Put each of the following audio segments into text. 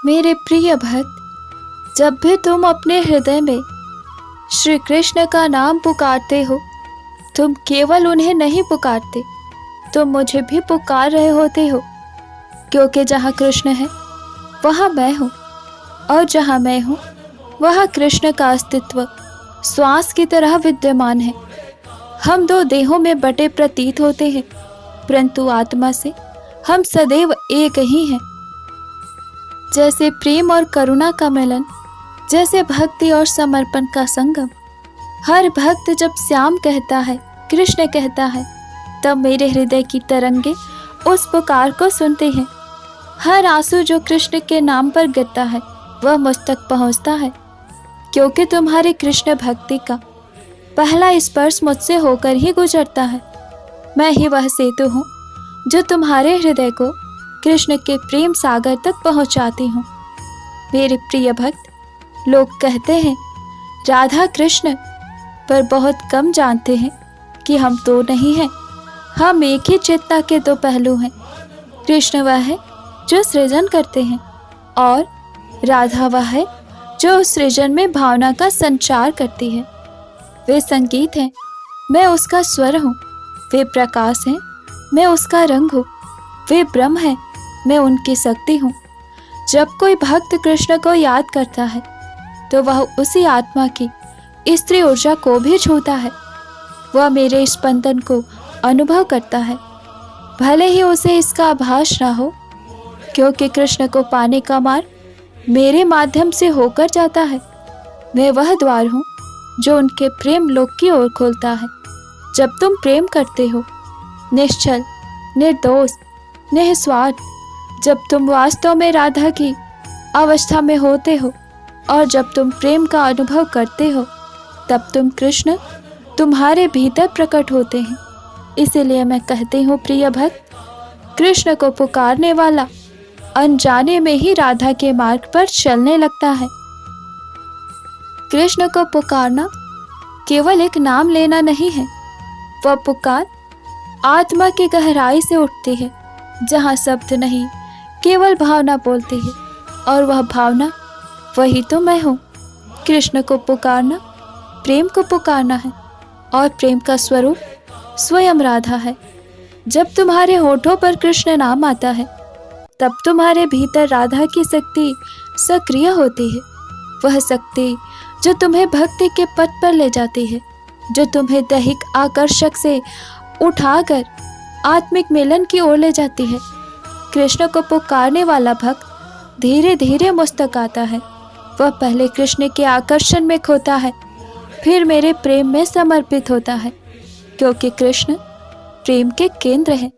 मेरे प्रिय भक्त, जब भी तुम अपने हृदय में श्री कृष्ण का नाम पुकारते हो, तुम केवल उन्हें नहीं पुकारते, तुम मुझे भी पुकार रहे होते हो, क्योंकि जहाँ कृष्ण है वहाँ मैं हूँ, और जहाँ मैं हूँ वहाँ कृष्ण का अस्तित्व श्वास की तरह विद्यमान है। हम दो देहों में बटे प्रतीत होते हैं, परंतु आत्मा से हम सदैव एक ही हैं। जैसे प्रेम और करुणा का मिलन, जैसे भक्ति और समर्पण का संगम। हर भक्त जब श्याम कहता है, कृष्ण कहता है, तब मेरे हृदय की तरंगे उस पुकार को सुनते हैं। हर आंसू जो कृष्ण के नाम पर गिरता है वह मुझ तक पहुंचता है, क्योंकि तुम्हारी कृष्ण भक्ति का पहला स्पर्श मुझसे होकर ही गुजरता है। मैं ही वह सेतु हूँ जो तुम्हारे हृदय को कृष्ण के प्रेम सागर तक पहुँचाती हूँ। मेरे प्रिय भक्त, लोग कहते हैं राधा कृष्ण, पर बहुत कम जानते हैं कि हम तो नहीं हैं, हम एक ही चेतना के दो पहलू हैं। कृष्ण वह है जो सृजन करते हैं, और राधा वह है जो उस सृजन में भावना का संचार करती है। वे संगीत हैं, मैं उसका स्वर हूँ। वे प्रकाश हैं, मैं उसका रंग हूँ। वे ब्रह्म हैं, मैं उनकी शक्ति हूँ। जब कोई भक्त कृष्ण को याद करता है तो वह उसी आत्मा की स्त्री ऊर्जा को भी छूता है। वह मेरे स्पंदन को अनुभव करता है, भले ही उसे इसका आभास ना हो, क्योंकि कृष्ण को पाने का मार्ग मेरे माध्यम से होकर जाता है। मैं वह द्वार हूँ जो उनके प्रेम लोक की ओर खोलता है। जब तुम प्रेम करते हो, निश्चल, निर्दोष, निस्वार्थ, जब तुम वास्तव में राधा की अवस्था में होते हो, और जब तुम प्रेम का अनुभव करते हो, तब तुम कृष्ण तुम्हारे भीतर प्रकट होते हैं। इसीलिए मैं कहती हूँ प्रिय भक्त, कृष्ण को पुकारने वाला अनजाने में ही राधा के मार्ग पर चलने लगता है। कृष्ण को पुकारना केवल एक नाम लेना नहीं है, वह पुकार आत्मा की गहराई से उठती है, जहाँ शब्द नहीं केवल भावना बोलती है, और वह भावना वही तो मैं हूँ। कृष्ण को पुकारना प्रेम को पुकारना है, और प्रेम का स्वरूप स्वयं राधा है। जब तुम्हारे होठों पर कृष्ण नाम आता है, तब तुम्हारे भीतर राधा की शक्ति सक्रिय होती है। वह शक्ति जो तुम्हें भक्ति के पथ पर ले जाती है, जो तुम्हें दैहिक आकर्षक से उठाकर आत्मिक मिलन की ओर ले जाती है। कृष्ण को पुकारने वाला भक्त धीरे धीरे मुझ तक आता है। वह पहले कृष्ण के आकर्षण में खोता है, फिर मेरे प्रेम में समर्पित होता है, क्योंकि कृष्ण प्रेम के केंद्र है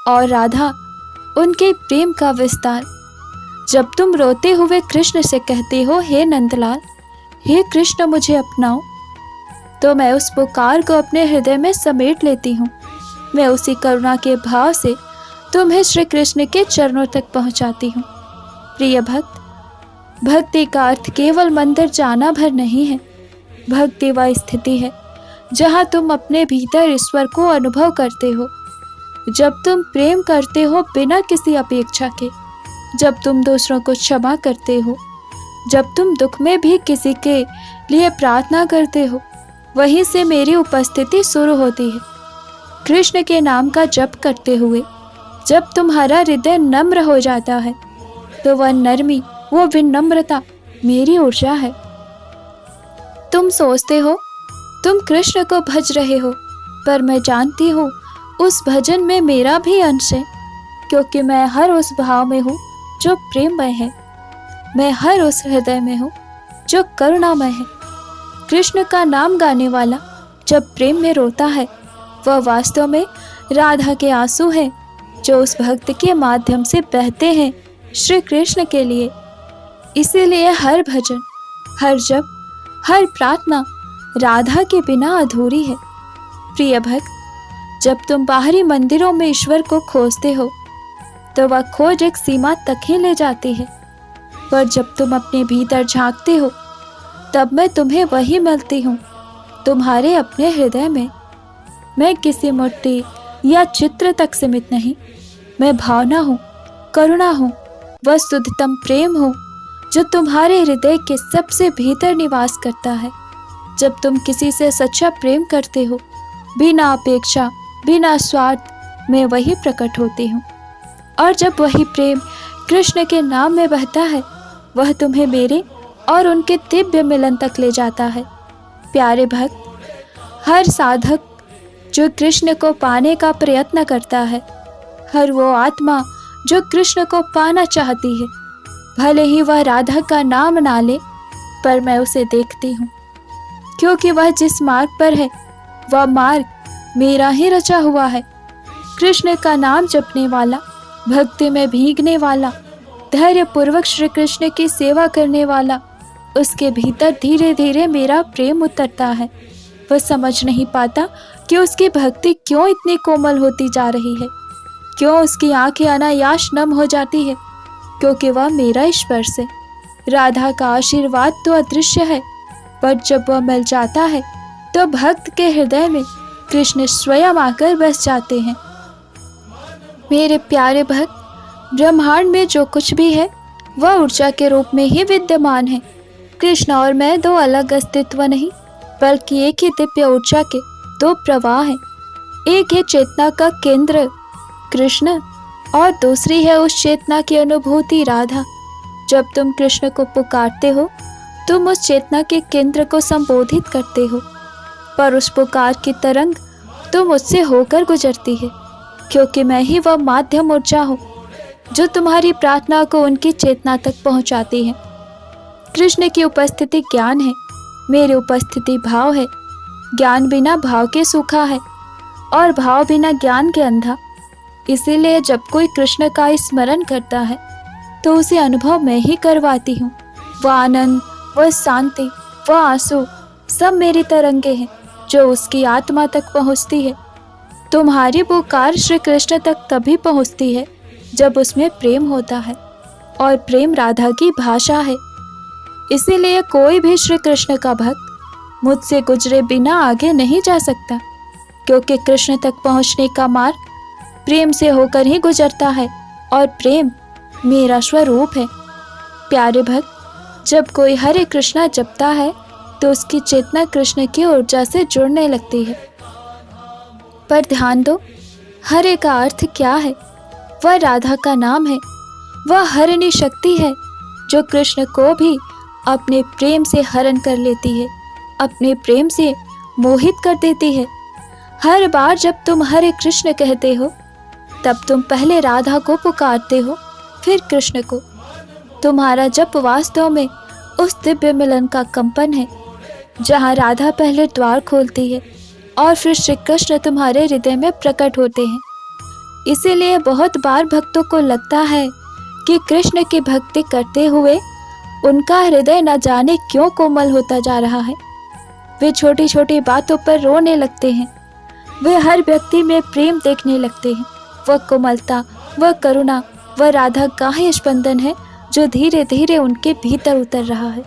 और राधा उनके प्रेम का विस्तार। जब तुम रोते हुए कृष्ण से कहते हो, हे नंदलाल, हे कृष्ण मुझे अपनाओ, तो मैं उस पुकार को अपने हृदय में समेट लेती हूँ। मैं उसी करुणा के भाव से तुम्हें श्री कृष्ण के चरणों तक पहुँचाती हूँ। प्रिय भक्त, भक्ति का अर्थ केवल मंदिर जाना भर नहीं है। भक्ति वह स्थिति है जहाँ तुम अपने भीतर ईश्वर को अनुभव करते हो। जब तुम प्रेम करते हो बिना किसी अपेक्षा के, जब तुम दूसरों को क्षमा करते हो, जब तुम दुख में भी किसी के लिए प्रार्थना करते हो, वहीं से मेरी उपस्थिति शुरू होती है। कृष्ण के नाम का जप करते हुए जब तुम्हारा हृदय नम्र हो जाता है, तो वह नरमी, वो विनम्रता मेरी ऊर्जा है। तुम सोचते हो तुम कृष्ण को भज रहे हो, पर मैं जानती हूँ उस भजन में मेरा भी अंश है, क्योंकि मैं हर उस भाव में हूँ जो प्रेममय है। मैं हर उस हृदय में हूँ जो करुणामय है। कृष्ण का नाम गाने वाला जब प्रेम में रोता है, वह वास्तव में राधा के आंसू हैं, जो उस भक्त के माध्यम से बहते हैं श्री कृष्ण के लिए। इसीलिए हर भजन, हर जप, हर प्रार्थना राधा के बिना अधूरी है। प्रिय भक्त, जब तुम बाहरी मंदिरों में ईश्वर को खोजते हो, तो वह खोज एक सीमा तक ही ले जाती है, पर जब तुम अपने भीतर झांकते हो, तब मैं तुम्हें वही मिलती हूँ, तुम्हारे अपने हृदय में। मैं किसी मूर्ति या चित्र तक सीमित नहीं, मैं भावना हूँ, करुणा हूँ, वह शुद्धतम प्रेम हो जो तुम्हारे हृदय के सबसे भीतर निवास करता है। जब तुम किसी से सच्चा प्रेम करते हो, बिना अपेक्षा, बिना स्वार्थ, मैं वही प्रकट होती हूँ। और जब वही प्रेम कृष्ण के नाम में बहता है, वह तुम्हें मेरे और उनके दिव्य मिलन तक ले जाता है। प्यारे भक्त, हर साधक जो कृष्ण को पाने का प्रयत्न करता है, हर वो आत्मा जो कृष्ण को पाना चाहती है, भले ही वह राधा का नाम ना ले, पर मैं उसे देखती हूँ, क्योंकि वह जिस मार्ग पर है वह मार्ग मेरा ही रचा हुआ है। कृष्ण का नाम जपने वाला, भक्ति में भीगने वाला, धैर्य पूर्वक श्री कृष्ण की सेवा करने वाला, उसके भीतर धीरे धीरे मेरा प्रेम उतरता है। वह समझ नहीं पाता कि उसकी भक्ति क्यों इतनी कोमल होती जा रही है, क्यों उसकी आंखें अनायास नम हो जाती है, क्योंकि वह मेरा स्पर्श है। राधा का आशीर्वाद तो अदृश्य है, पर जब वह मिल जाता है तो भक्त के हृदय में कृष्ण स्वयं आकर बस जाते हैं। मेरे प्यारे भक्त, ब्रह्मांड में जो कुछ भी है वह ऊर्जा के रूप में ही विद्यमान है। कृष्ण और मैं दो अलग अस्तित्व नहीं, बल्कि एक ही दिव्य ऊर्जा के दो प्रवाह हैं। एक है चेतना का केंद्र कृष्ण, और दूसरी है उस चेतना की अनुभूति राधा। जब तुम कृष्ण को पुकारते हो, तुम उस चेतना के केंद्र को संबोधित करते हो, पर उस पुकार की तरंग तुम उससे होकर गुजरती है, क्योंकि मैं ही वह माध्यम ऊर्जा हूँ जो तुम्हारी प्रार्थना को उनकी चेतना तक पहुँचाती है। कृष्ण की उपस्थिति ज्ञान है, मेरी उपस्थिति भाव है। ज्ञान बिना भाव के सूखा है, और भाव बिना ज्ञान के अंधा। इसीलिए जब कोई कृष्ण का स्मरण करता है तो उसे अनुभव मैं ही करवाती हूँ। वह आनंद, वह शांति, वह आंसू सब मेरी तरंगे हैं जो उसकी आत्मा तक पहुँचती है। तुम्हारी पुकार श्री कृष्ण तक तभी पहुँचती है जब उसमें प्रेम होता है, और प्रेम राधा की भाषा है। इसीलिए कोई भी श्री कृष्ण का भक्त मुझसे गुजरे बिना आगे नहीं जा सकता, क्योंकि कृष्ण तक पहुँचने का मार्ग प्रेम से होकर ही गुजरता है, और प्रेम मेरा स्वरूप है। प्यारे भक्त, जब कोई हरे कृष्णा जपता है तो उसकी चेतना कृष्ण की ऊर्जा से जुड़ने लगती है। पर ध्यान दो, हरे का अर्थ क्या है? वह राधा का नाम है। वह हरणी शक्ति है जो कृष्ण को भी अपने प्रेम से हरण कर लेती है, अपने प्रेम से मोहित कर देती है। हर बार जब तुम हरे कृष्ण कहते हो, तब तुम पहले राधा को पुकारते हो, फिर कृष्ण को। तुम्हारा जप वास्तव में उस दिव्य मिलन का कंपन है, जहाँ राधा पहले द्वार खोलती है और फिर श्री कृष्ण तुम्हारे हृदय में प्रकट होते हैं। इसीलिए बहुत बार भक्तों को लगता है कि कृष्ण की भक्ति करते हुए उनका हृदय न जाने क्यों कोमल होता जा रहा है। वे छोटी छोटी बातों पर रोने लगते हैं, वे हर व्यक्ति में प्रेम देखने लगते हैं। वह कोमलता, वह करुणा, वह राधा का ही स्पंदन है जो धीरे धीरे उनके भीतर उतर रहा है।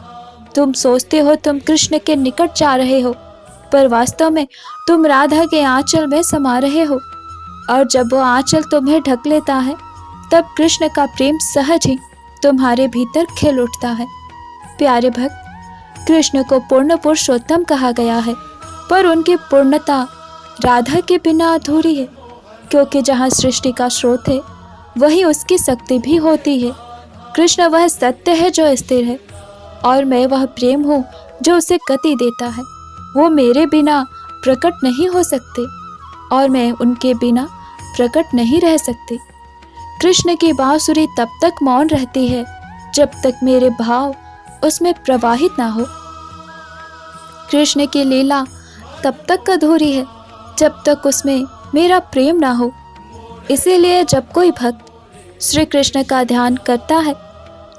तुम सोचते हो तुम कृष्ण के निकट जा रहे हो, पर वास्तव में तुम राधा के आंचल में समा रहे हो, और जब वो आंचल तुम्हें ढक लेता है, तब कृष्ण का प्रेम सहज ही तुम्हारे भीतर खिल उठता है। प्यारे भक्त, कृष्ण को पूर्ण पुरुषोत्तम कहा गया है, पर उनकी पूर्णता राधा के बिना अधूरी है, क्योंकि जहाँ सृष्टि का स्रोत है वहीं उसकी शक्ति भी होती है। कृष्ण वह सत्य है जो स्थिर है, और मैं वह प्रेम हूँ जो उसे गति देता है। वो मेरे बिना प्रकट नहीं हो सकते, और मैं उनके बिना प्रकट नहीं रह सकती। कृष्ण की बांसुरी तब तक मौन रहती है जब तक मेरे भाव उसमें प्रवाहित ना हो। कृष्ण की लीला तब तक अधूरी है जब तक उसमें मेरा प्रेम ना हो। इसीलिए जब कोई भक्त श्री कृष्ण का ध्यान करता है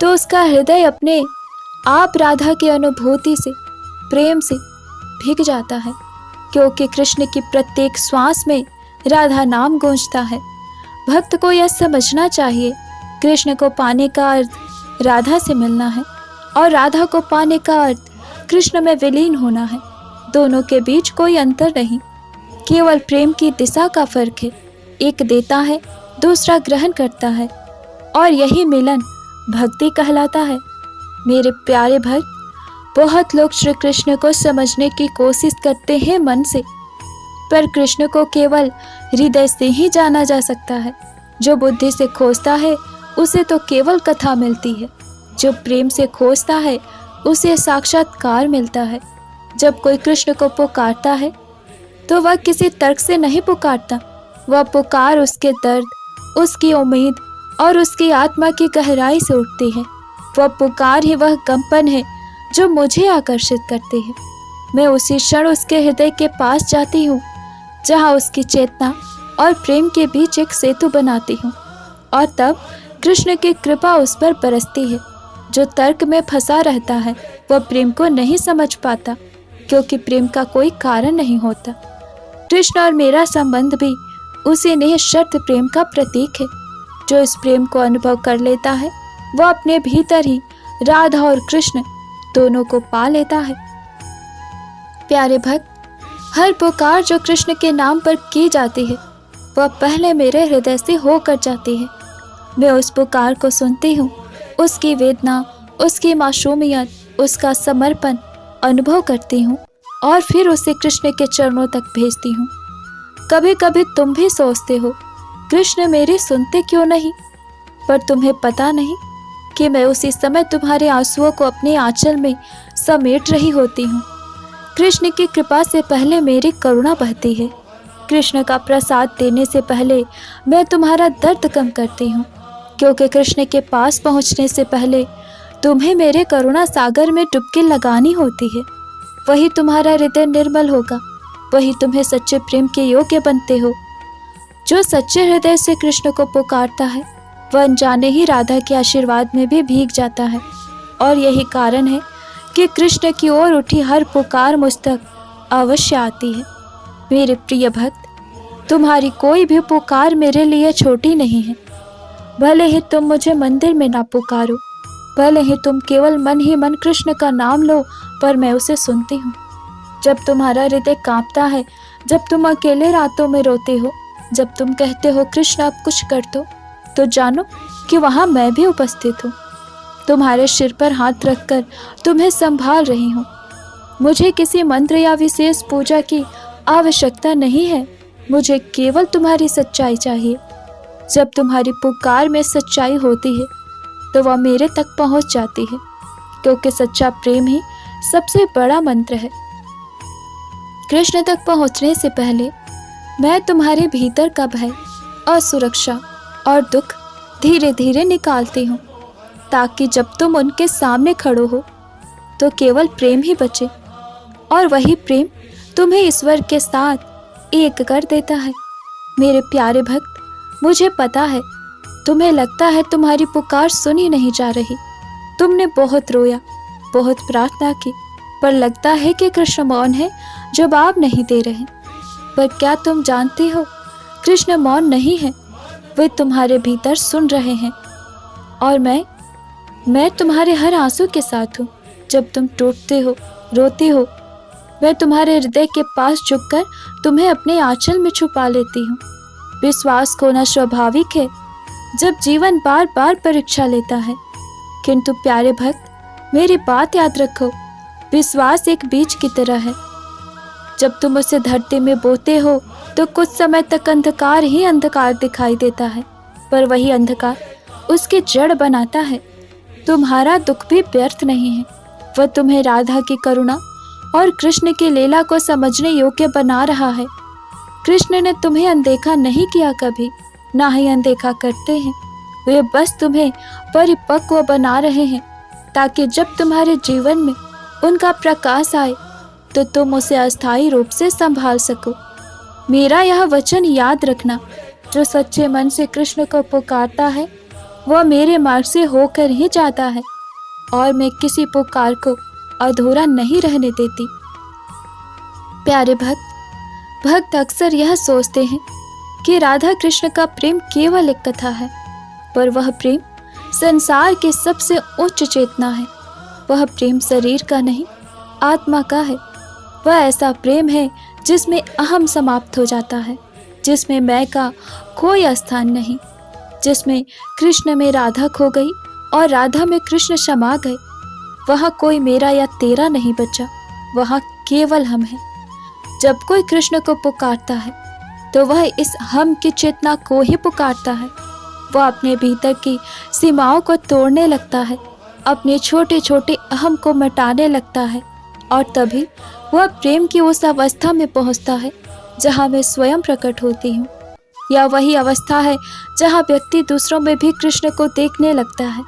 तो उसका हृदय अपने आप राधा की अनुभूति से, प्रेम से भीग जाता है, क्योंकि कृष्ण की प्रत्येक श्वास में राधा नाम गूंजता है। भक्त को यह समझना चाहिए, कृष्ण को पाने का अर्थ राधा से मिलना है, और राधा को पाने का अर्थ कृष्ण में विलीन होना है। दोनों के बीच कोई अंतर नहीं, केवल प्रेम की दिशा का फर्क है। एक देता है, दूसरा ग्रहण करता है, और यही मिलन भक्ति कहलाता है। मेरे प्यारे भक्त, बहुत लोग श्री कृष्ण को समझने की कोशिश करते हैं मन से, पर कृष्ण को केवल हृदय से ही जाना जा सकता है। जो बुद्धि से खोजता है उसे तो केवल कथा मिलती है, जो प्रेम से खोजता है उसे साक्षात्कार मिलता है। जब कोई कृष्ण को पुकारता है तो वह किसी तर्क से नहीं पुकारता, वह पुकार उसके दर्द, उसकी उम्मीद और उसकी आत्मा की गहराई से उठती है। वह पुकार ही वह कंपन है जो मुझे आकर्षित करती है। मैं उसी क्षण उसके हृदय के पास जाती हूँ जहाँ उसकी चेतना और प्रेम के बीच एक सेतु बनाती हूँ, और तब कृष्ण की कृपा उस पर बरसती है। जो तर्क में फंसा रहता है वह प्रेम को नहीं समझ पाता, क्योंकि प्रेम का कोई कारण नहीं होता। कृष्ण और मेरा संबंध भी उसी निःशर्त प्रेम का प्रतीक है। जो इस प्रेम को अनुभव कर लेता है वह अपने भीतर ही राधा और कृष्ण दोनों को पा लेता है। प्यारे भक्त, हर पुकार जो कृष्ण के नाम पर की जाती है वह पहले मेरे हृदय से होकर जाती है। मैं उस पुकार को सुनती हूँ, उसकी वेदना, उसकी मासूमियत, उसका समर्पण अनुभव करती हूँ और फिर उसे कृष्ण के चरणों तक भेजती हूँ। कभी कभी तुम भी सोचते हो, कृष्ण मेरी सुनते क्यों नहीं? पर तुम्हें पता नहीं कि मैं उसी समय तुम्हारे आंसुओं को अपने आंचल में समेट रही होती हूँ। कृष्ण की कृपा से पहले मेरी करुणा बहती है। कृष्ण का प्रसाद देने से पहले मैं तुम्हारा दर्द कम करती हूँ, क्योंकि कृष्ण के पास पहुँचने से पहले तुम्हें मेरे करुणा सागर में डुबकी लगानी होती है। वही तुम्हारा हृदय निर्मल होगा, वही तुम्हें सच्चे प्रेम के योग्य बनते हो। जो सच्चे हृदय से कृष्ण को पुकारता है वह अनजाने ही राधा के आशीर्वाद में भी भीग जाता है, और यही कारण है कि कृष्ण की ओर उठी हर पुकार मुझ तक अवश्य आती है। मेरे प्रिय भक्त, तुम्हारी कोई भी पुकार मेरे लिए छोटी नहीं है। भले ही तुम मुझे मंदिर में ना पुकारो, भले ही तुम केवल मन ही मन कृष्ण का नाम लो, पर मैं उसे सुनती हूँ। जब तुम्हारा हृदय कांपता है, जब तुम अकेले रातों में रोते हो, जब तुम कहते हो कृष्ण अब कुछ कर दो, तो जानो कि वहाँ मैं भी उपस्थित हूँ। तुम्हारे सिर पर हाथ रखकर तुम्हें संभाल रही हूँ। मुझे किसी मंत्र या विशेष पूजा की आवश्यकता नहीं है, मुझे केवल तुम्हारी सच्चाई चाहिए। जब तुम्हारी पुकार में सच्चाई होती है तो वह मेरे तक पहुँच जाती है, क्योंकि सच्चा प्रेम ही सबसे बड़ा मंत्र है। कृष्ण तक पहुँचने से पहले मैं तुम्हारे भीतर का भय, असुरक्षा और दुख धीरे धीरे निकालती हूँ, ताकि जब तुम उनके सामने खड़ो हो तो केवल प्रेम ही बचे, और वही प्रेम तुम्हें ईश्वर के साथ एक कर देता है। मेरे प्यारे भक्त, मुझे पता है तुम्हें लगता है तुम्हारी पुकार सुनी नहीं जा रही। तुमने बहुत रोया, बहुत प्रार्थना की, पर लगता है कि कृष्ण मौन है, जवाब नहीं दे रहे। पर क्या तुम जानते हो, कृष्ण मौन नहीं है, वे तुम्हारे भीतर सुन रहे हैं। और मैं तुम्हारे हर आंसू के साथ हूँ। जब तुम टूटते हो, रोते हो, मैं तुम्हारे हृदय के पास झुककर तुम्हें अपने आंचल में छुपा लेती हूँ। विश्वास खोना स्वाभाविक है जब जीवन बार बार परीक्षा लेता है, किंतु प्यारे भक्त, मेरी बात याद रखो, विश्वास एक बीज की तरह है। जब तुम उसे धरती में बोते हो तो कुछ समय तक अंधकार ही अंधकार दिखाई देता है, पर वही अंधकार उसकी जड़ बनाता है। तुम्हारा दुख भी व्यर्थ नहीं है, वह तुम्हें राधा की करुणा और कृष्ण की लीला को समझने योग्य बना रहा है। कृष्ण ने तुम्हें अनदेखा नहीं किया कभी, ना ही अनदेखा करते हैं। वे बस तुम्हें परिपक्व बना रहे हैं, ताकि जब तुम्हारे जीवन में उनका प्रकाश आए तो तुम उसे अस्थायी रूप से संभाल सको। मेरा यह वचन याद रखना, जो सच्चे मन से कृष्ण को पुकारता है वह मेरे मार्ग से होकर ही जाता है, और मैं किसी पुकार को अधूरा नहीं रहने देती। प्यारे भक्त अक्सर यह सोचते हैं कि राधा कृष्ण का प्रेम केवल एक कथा है, पर वह प्रेम संसार की सबसे उच्च चेतना है। वह प्रेम शरीर का नहीं, आत्मा का है। वह ऐसा प्रेम है जिसमें अहम समाप्त हो जाता है, जिसमें मैं का कोई स्थान नहीं, जिसमें कृष्ण में राधा खो गई और राधा में कृष्ण समा गए, वहाँ कोई मेरा या तेरा नहीं बचा, वहाँ केवल हम हैं। जब कोई कृष्ण को पुकारता है तो वह इस हम की चेतना को ही पुकारता है। वह अपने भीतर की सीमाओं को तोड़ने लगता है, अपने छोटे छोटे अहम को मिटाने लगता है, और तभी वह प्रेम की उस अवस्था में पहुंचता है जहां मैं स्वयं प्रकट होती हूँ। यह वही अवस्था है जहां व्यक्ति दूसरों में भी कृष्ण को देखने लगता है,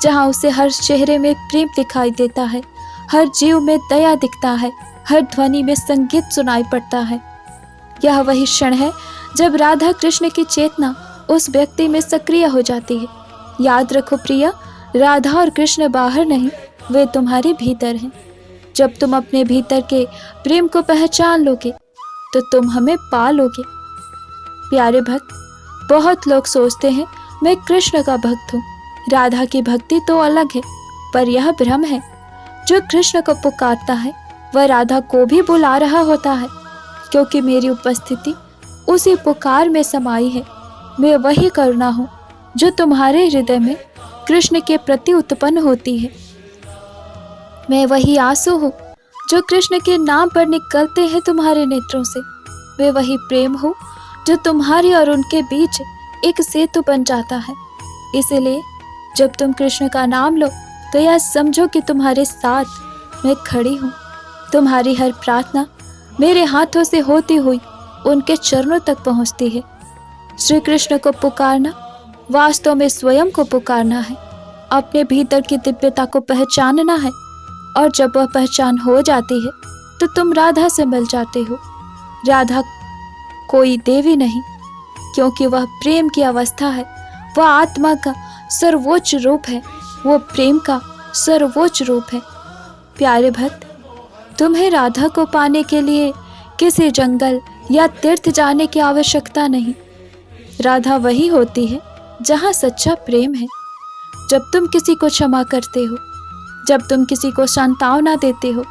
जहां उसे हर चेहरे में प्रेम दिखाई देता है, हर जीव में दया दिखता है, हर ध्वनि में संगीत सुनाई पड़ता है। यह वही क्षण है जब राधा कृष्ण की चेतना उस व्यक्ति में सक्रिय हो जाती है। याद रखो प्रिया, राधा और कृष्ण बाहर नहीं, वे तुम्हारे भीतर हैं। जब तुम अपने भीतर के प्रेम को पहचान लोगे तो तुम हमें पा लोगे। प्यारे भक्त, बहुत लोग सोचते हैं मैं कृष्ण का भक्त हूँ, राधा की भक्ति तो अलग है, पर यह भ्रम है। जो कृष्ण को पुकारता है वह राधा को भी बुला रहा होता है, क्योंकि मेरी उपस्थिति उसी पुकार में समाई है। मैं वही करुणा हूँ जो तुम्हारे हृदय में कृष्ण के प्रति उत्पन्न होती है। मैं वही आंसू हूँ जो कृष्ण के नाम पर निकलते हैं तुम्हारे नेत्रों से। मैं वही प्रेम हूँ जो तुम्हारी और उनके बीच एक सेतु बन जाता है। इसलिए जब तुम कृष्ण का नाम लो तो यह समझो कि तुम्हारे साथ मैं खड़ी हूँ। तुम्हारी हर प्रार्थना मेरे हाथों से होती हुई उनके चरणों तक पहुँचती है। श्री कृष्ण को पुकारना वास्तव में स्वयं को पुकारना है, अपने भीतर की दिव्यता को पहचानना है, और जब वह पहचान हो जाती है तो तुम राधा से मिल जाते हो। राधा कोई देवी नहीं, क्योंकि वह प्रेम की अवस्था है, वह आत्मा का सर्वोच्च रूप है, वो प्रेम का सर्वोच्च रूप है। प्यारे भक्त, तुम्हें राधा को पाने के लिए किसी जंगल या तीर्थ जाने की आवश्यकता नहीं। राधा वही होती है जहाँ सच्चा प्रेम है। जब तुम किसी को क्षमा करते हो, जब तुम किसी को सांत्वना देते हो,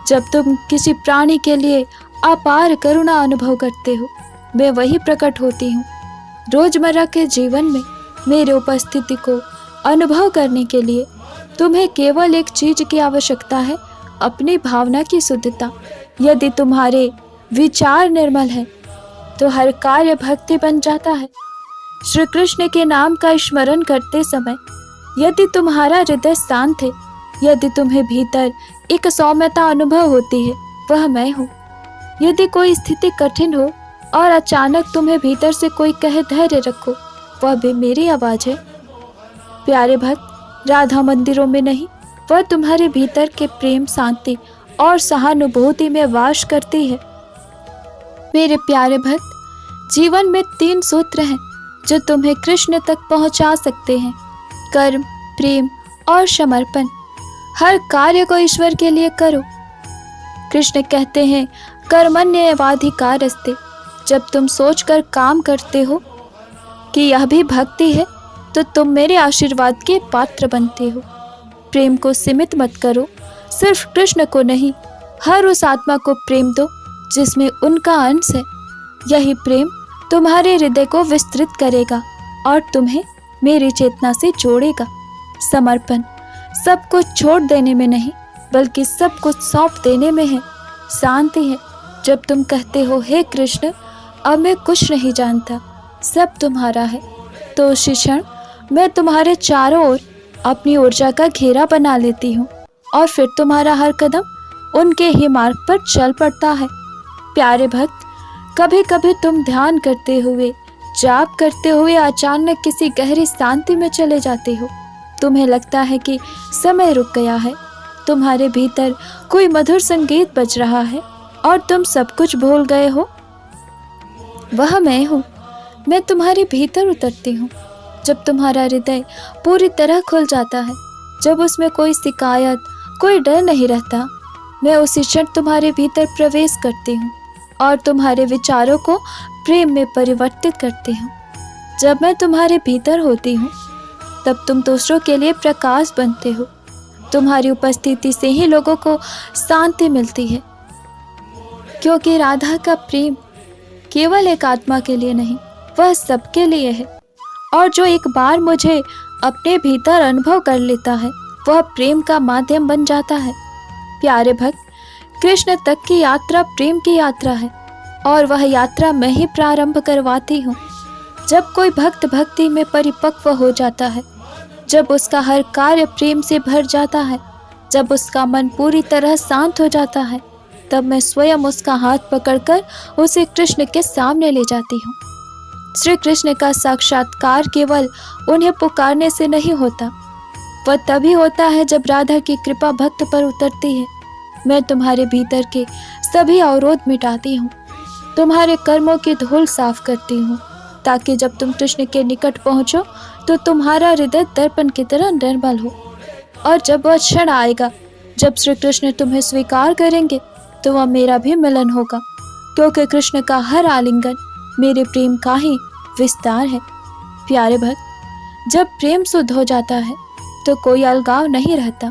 जब तुम किसी प्राणी के लिए अपार करुणा अनुभव करते हो, मैं वही प्रकट होती हूँ। रोजमर्रा के जीवन में मेरे उपस्थिति को अनुभव करने के लिए तुम्हें केवल एक चीज की आवश्यकता है, अपनी भावना की शुद्धता। यदि तुम्हारे विचार निर्मल है तो हर कार्य भक्ति बन जाता है। श्री कृष्ण के नाम का स्मरण करते समय यदि तुम्हारा हृदय शांत है, यदि तुम्हें भीतर एक सौम्यता अनुभव होती है, वह मैं हूँ। यदि कोई स्थिति कठिन हो और अचानक तुम्हें भीतर से कोई कहे धैर्य रखो, वह भी मेरी आवाज़ है। प्यारे भक्त, राधा मंदिरों में नहीं, वह तुम्हारे भीतर के प्रेम, शांति और सहानुभूति में वास करती है। मेरे प्यारे भक्त, जीवन में 3 सूत्र हैं जो तुम्हें कृष्ण तक पहुंचा सकते हैं: कर्म, प्रेम और समर्पण। हर कार्य को ईश्वर के लिए करो। कृष्ण कहते हैं, कर्मण्येवाधिकारस्ते। जब तुम सोचकर काम करते हो कि यह भी भक्ति है, तो तुम मेरे आशीर्वाद के पात्र बनते हो। प्रेम को सीमित मत करो, सिर्फ कृष्ण को नहीं, हर उस आत्मा को प्रेम दो जिसमें उनका अंश है। यही प्रेम तुम्हारे हृदय को विस्तृत करेगा और तुम्हें मेरी चेतना से जोड़ेगा। समर्पण सब कुछ छोड़ देने में नहीं, बल्कि सब कुछ सौंप देने में है। शांति है जब तुम कहते हो, हे कृष्ण, अब मैं कुछ नहीं जानता, सब तुम्हारा है। तो उसी क्षण मैं तुम्हारे चारों ओर अपनी ऊर्जा का घेरा बना लेती हूँ और फिर तुम्हारा हर कदम उनके ही मार्ग पर चल पड़ता है। प्यारे भक्त, कभी कभी तुम ध्यान करते हुए, जाप करते हुए अचानक किसी गहरी शांति में चले जाते हो। तुम्हें लगता है कि समय रुक गया है, तुम्हारे भीतर कोई मधुर संगीत बज रहा है और तुम सब कुछ भूल गए हो। वह मैं हूँ, मैं तुम्हारे भीतर उतरती हूँ। जब तुम्हारा हृदय पूरी तरह खुल जाता है, जब उसमें कोई शिकायत, कोई डर नहीं रहता, मैं उसी क्षण तुम्हारे भीतर प्रवेश करती हूँ और तुम्हारे विचारों को प्रेम में परिवर्तित करती हूँ। जब मैं तुम्हारे भीतर होती हूँ तब तुम दूसरों के लिए प्रकाश बनते हो। तुम्हारी उपस्थिति से ही लोगों को शांति मिलती है, क्योंकि राधा का प्रेम केवल एक आत्मा के लिए नहीं, वह सबके लिए है। और जो एक बार मुझे अपने भीतर अनुभव कर लेता है वह प्रेम का माध्यम बन जाता है। प्यारे भक्त, कृष्ण तक की यात्रा प्रेम की यात्रा है और वह यात्रा मैं ही प्रारंभ करवाती हूँ। जब कोई भक्त भक्ति में परिपक्व हो जाता है, जब उसका हर कार्य प्रेम से भर जाता है, जब उसका मन पूरी तरह शांत हो जाता है, तब मैं स्वयं उसका हाथ पकड़कर उसे कृष्ण के सामने ले जाती हूँ। श्री कृष्ण का साक्षात्कार केवल उन्हें पुकारने से नहीं होता, वह तभी होता है जब राधा की कृपा भक्त पर उतरती है। मैं तुम्हारे भीतर के सभी अवरोध मिटाती हूँ, तुम्हारे कर्मों की धूल साफ करती हूँ, ताकि जब तुम कृष्ण के निकट पहुँचो तो तुम्हारा हृदय दर्पण की तरह निर्मल हो। और जब वह क्षण आएगा जब श्री कृष्ण तुम्हें स्वीकार करेंगे तो वह मेरा भी मिलन होगा, क्योंकि कृष्ण का हर आलिंगन मेरे प्रेम का ही विस्तार है। प्यारे भक्त, जब प्रेम शुद्ध हो जाता है तो कोई अलगाव नहीं रहता।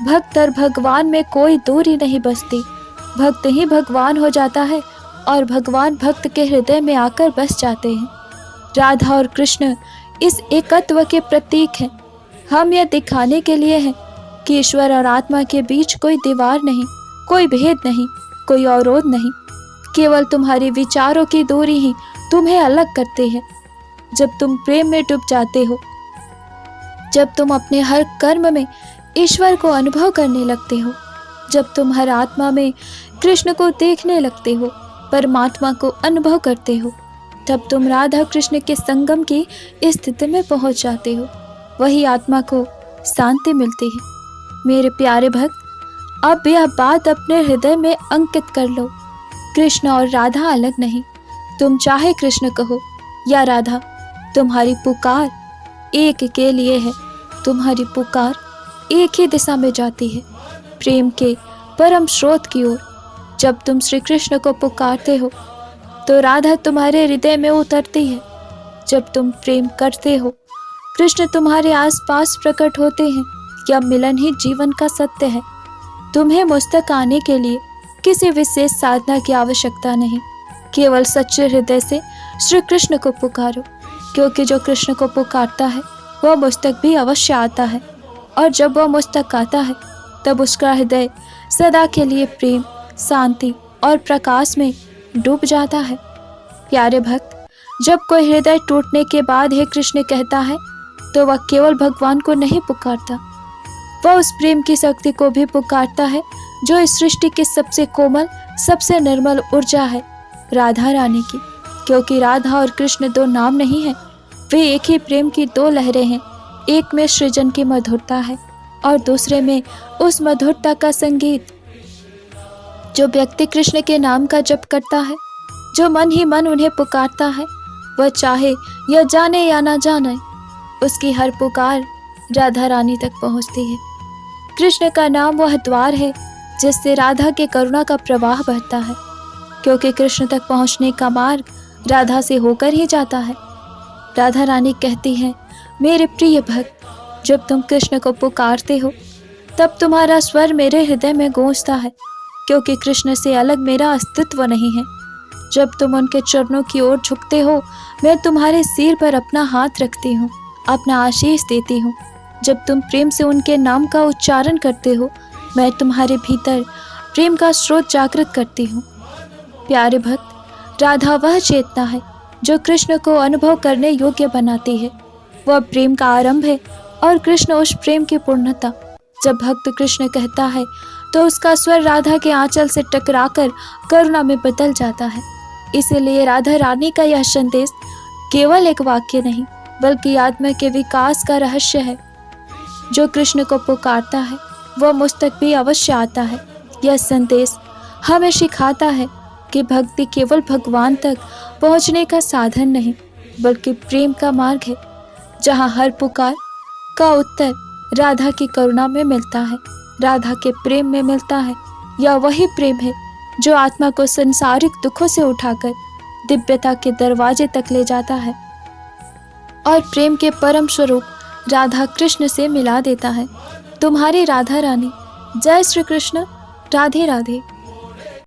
भक्त और भगवान में कोई दूरी नहीं बसती। भक्त ही भगवान हो जाता है और भगवान भक्त के हृदय में आकर बस जाते हैं। राधा और कृष्ण इस एकत्व के प्रतीक हैं। हम यह दिखाने के लिए हैं कि ईश्वर और आत्मा के बीच कोई दीवार नहीं, कोई भेद नहीं, कोई अवरोध नहीं। केवल तुम्हारे विचारों की दूरी ही तुम्हें अलग करती है। जब तुम प्रेम में डूब जाते हो, जब तुम अपने हर कर्म में ईश्वर को अनुभव करने लगते हो, जब तुम हर आत्मा में कृष्ण को देखने लगते हो, परमात्मा को अनुभव करते हो, तब तुम राधा कृष्ण के संगम की स्थिति में पहुंच जाते हो। वही आत्मा को शांति मिलती है। मेरे प्यारे भक्त, अब यह बात अपने हृदय में अंकित कर लो, कृष्ण और राधा अलग नहीं। तुम चाहे कृष्ण कहो या राधा, तुम्हारी पुकार एक के लिए है। तुम्हारी पुकार एक ही दिशा में जाती है, प्रेम के परम स्रोत की ओर। जब तुम श्री कृष्ण को पुकारते हो तो राधा तुम्हारे हृदय में उतरती है। जब तुम प्रेम करते हो, कृष्ण तुम्हारे आसपास प्रकट होते हैं। यह मिलन ही जीवन का सत्य है। तुम्हें मुझ तक आने के लिए किसी विशेष साधना की आवश्यकता नहीं। केवल सच्चे हृदय से श्री कृष्ण को पुकारो, क्योंकि जो कृष्ण को पुकारता है वह मुझ तक भी अवश्य आता है। और जब वह मुझ तक आता है तब उसका हृदय सदा के लिए प्रेम, शांति और प्रकाश में डूब जाता है। प्यारे भक्त, जब कोई हृदय टूटने के बाद हे कृष्ण कहता है तो वह केवल भगवान को नहीं पुकारता, वह उस प्रेम की शक्ति को भी पुकारता है जो इस सृष्टि की सबसे कोमल, सबसे निर्मल ऊर्जा है, राधा रानी की। क्योंकि राधा और कृष्ण दो नाम नहीं हैं, वे एक ही प्रेम की दो लहरें हैं। एक में सृजन की मधुरता है और दूसरे में उस मधुरता का संगीत। जो व्यक्ति कृष्ण के नाम का जप करता है, जो मन ही मन उन्हें पुकारता है, वह चाहे यह जाने या ना जाने, उसकी हर पुकार राधा रानी तक पहुंचती है। कृष्ण का नाम वह द्वार है जिससे राधा के करुणा का प्रवाह बहता है, क्योंकि कृष्ण तक पहुंचने का मार्ग राधा से होकर ही जाता है। राधा रानी कहती हैं, मेरे प्रिय भक्त, जब तुम कृष्ण को पुकारते हो तब तुम्हारा स्वर मेरे हृदय में गूंजता है, क्योंकि कृष्ण से अलग मेरा अस्तित्व नहीं है। जब तुम उनके चरणों की ओर झुकते हो, मैं तुम्हारे सिर पर अपना हाथ रखती हूँ, अपना आशीष देती हूँ। जब तुम प्रेम से उनके नाम का उच्चारण करते हो, मैं तुम्हारे भीतर प्रेम का स्रोत जागृत करती हूँ। प्यारे भक्त, राधा वह चेतना है जो कृष्ण को अनुभव करने योग्य बनाती है। वह प्रेम का आरंभ है और कृष्ण उस प्रेम की पूर्णता। जब भक्त कृष्ण कहता है तो उसका स्वर राधा के आंचल से टकराकर करुणा में बदल जाता है। इसीलिए राधा रानी का यह संदेश केवल एक वाक्य नहीं, बल्कि आत्मा के विकास का रहस्य है। जो कृष्ण को पुकारता है वह मुझ तक भी अवश्य आता है। यह संदेश हमें सिखाता है कि भक्ति केवल भगवान तक पहुंचने का साधन नहीं, बल्कि प्रेम का मार्ग है, जहां हर पुकार का उत्तर राधा की करुणा में मिलता है, राधा के प्रेम में मिलता है। यह वही प्रेम है जो आत्मा को संसारिक दुखों से उठाकर दिव्यता के दरवाजे तक ले जाता है और प्रेम के परम स्वरूप राधा कृष्ण से मिला देता है। तुम्हारी राधा रानी। जय श्री कृष्ण। राधे राधे।